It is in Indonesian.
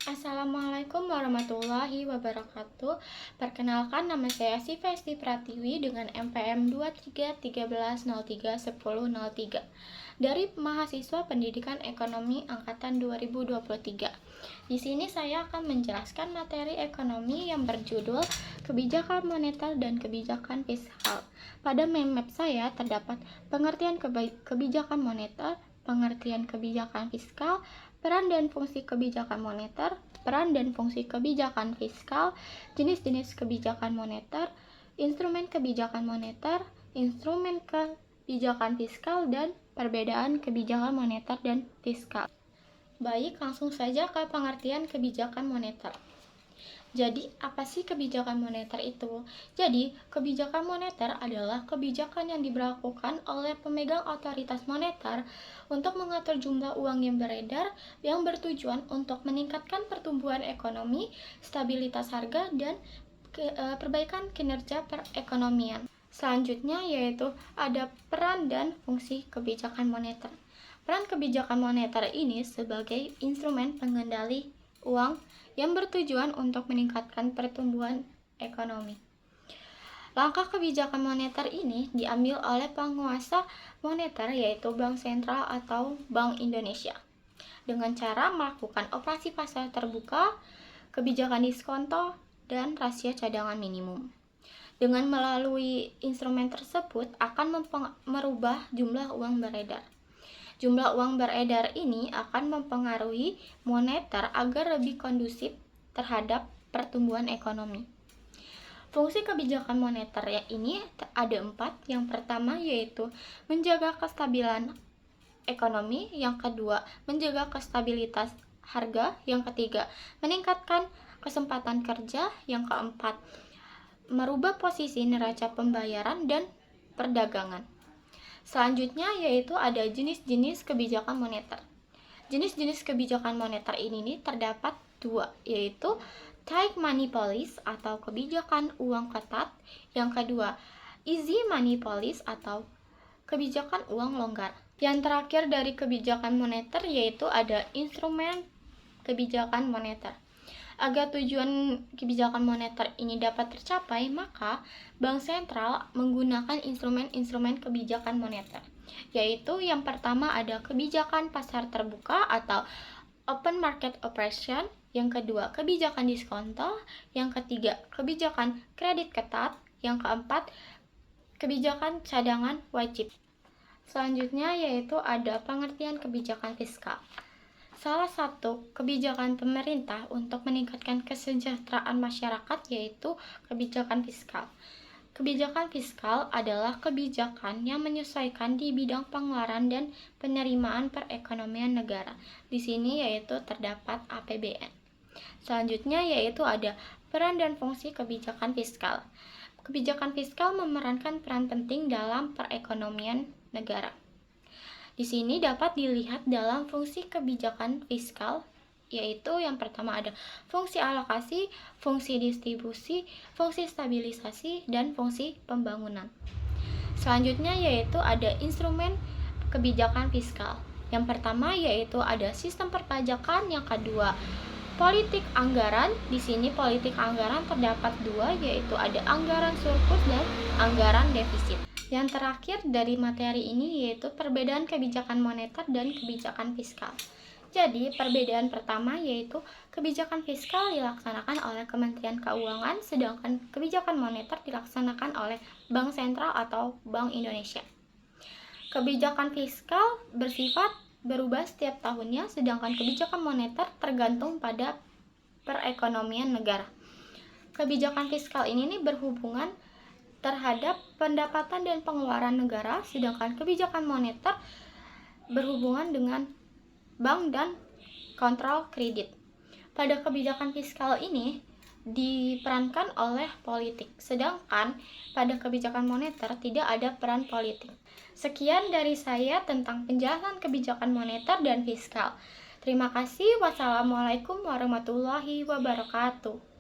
Assalamualaikum warahmatullahi wabarakatuh. Perkenalkan, nama saya Siva Esti Pratiwi dengan NPM 2313031003 dari mahasiswa Pendidikan Ekonomi angkatan 2023. Di sini saya akan menjelaskan materi ekonomi yang berjudul Kebijakan Moneter dan Kebijakan Fiskal. Pada map saya terdapat pengertian kebijakan moneter, pengertian kebijakan fiskal, peran dan fungsi kebijakan moneter, peran dan fungsi kebijakan fiskal, jenis-jenis kebijakan moneter, instrumen kebijakan moneter, instrumen kebijakan fiskal, dan perbedaan kebijakan moneter dan fiskal. Baik, langsung saja ke pengertian kebijakan moneter. Jadi, apa sih kebijakan moneter itu? Jadi, kebijakan moneter adalah kebijakan yang diberlakukan oleh pemegang otoritas moneter untuk mengatur jumlah uang yang beredar yang bertujuan untuk meningkatkan pertumbuhan ekonomi, stabilitas harga, dan perbaikan kinerja perekonomian. Selanjutnya yaitu ada peran dan fungsi kebijakan moneter. Peran kebijakan moneter ini sebagai instrumen pengendali uang yang bertujuan untuk meningkatkan pertumbuhan ekonomi. Langkah kebijakan moneter ini diambil oleh penguasa moneter yaitu Bank Sentral atau Bank Indonesia dengan cara melakukan operasi pasar terbuka, kebijakan diskonto, dan rasio cadangan minimum. Dengan melalui instrumen tersebut akan merubah jumlah uang beredar. Jumlah uang beredar ini akan mempengaruhi moneter agar lebih kondusif terhadap pertumbuhan ekonomi. Fungsi kebijakan moneter ini ada 4. Yang pertama yaitu menjaga kestabilan ekonomi, yang kedua menjaga kestabilitas harga, yang ketiga meningkatkan kesempatan kerja, yang keempat merubah posisi neraca pembayaran dan perdagangan. Selanjutnya yaitu ada jenis-jenis kebijakan moneter. Jenis-jenis kebijakan moneter ini terdapat 2, yaitu tight money policy atau kebijakan uang ketat, yang kedua easy money policy atau kebijakan uang longgar. Yang terakhir dari kebijakan moneter yaitu ada instrumen kebijakan moneter. Agar tujuan kebijakan moneter ini dapat tercapai, maka Bank Sentral menggunakan instrumen-instrumen kebijakan moneter, yaitu yang pertama ada kebijakan pasar terbuka atau open market operation, yang kedua kebijakan diskonto, yang ketiga kebijakan kredit ketat, yang keempat kebijakan cadangan wajib. Selanjutnya yaitu ada pengertian kebijakan fiskal. Salah satu kebijakan pemerintah untuk meningkatkan kesejahteraan masyarakat yaitu kebijakan fiskal. Kebijakan fiskal adalah kebijakan yang menyesuaikan di bidang pengeluaran dan penerimaan perekonomian negara. Di sini yaitu terdapat APBN. Selanjutnya yaitu ada peran dan fungsi kebijakan fiskal. Kebijakan fiskal memerankan peran penting dalam perekonomian negara. Di sini dapat dilihat dalam fungsi kebijakan fiskal, yaitu yang pertama ada fungsi alokasi, fungsi distribusi, fungsi stabilisasi, dan fungsi pembangunan. Selanjutnya yaitu ada instrumen kebijakan fiskal. Yang pertama yaitu ada sistem perpajakan, yang kedua politik anggaran. Di sini politik anggaran terdapat 2, yaitu ada anggaran surplus dan anggaran defisit. Yang terakhir dari materi ini yaitu perbedaan kebijakan moneter dan kebijakan fiskal. Jadi, perbedaan pertama yaitu kebijakan fiskal dilaksanakan oleh Kementerian Keuangan, sedangkan kebijakan moneter dilaksanakan oleh Bank Sentral atau Bank Indonesia. Kebijakan fiskal bersifat berubah setiap tahunnya, sedangkan kebijakan moneter tergantung pada perekonomian negara. Kebijakan fiskal ini berhubungan terhadap pendapatan dan pengeluaran negara, sedangkan kebijakan moneter berhubungan dengan bank dan kontrol kredit. Pada kebijakan fiskal ini diperankan oleh politik, sedangkan pada kebijakan moneter tidak ada peran politik. Sekian dari saya tentang penjelasan kebijakan moneter dan fiskal. Terima kasih. Wassalamualaikum warahmatullahi wabarakatuh.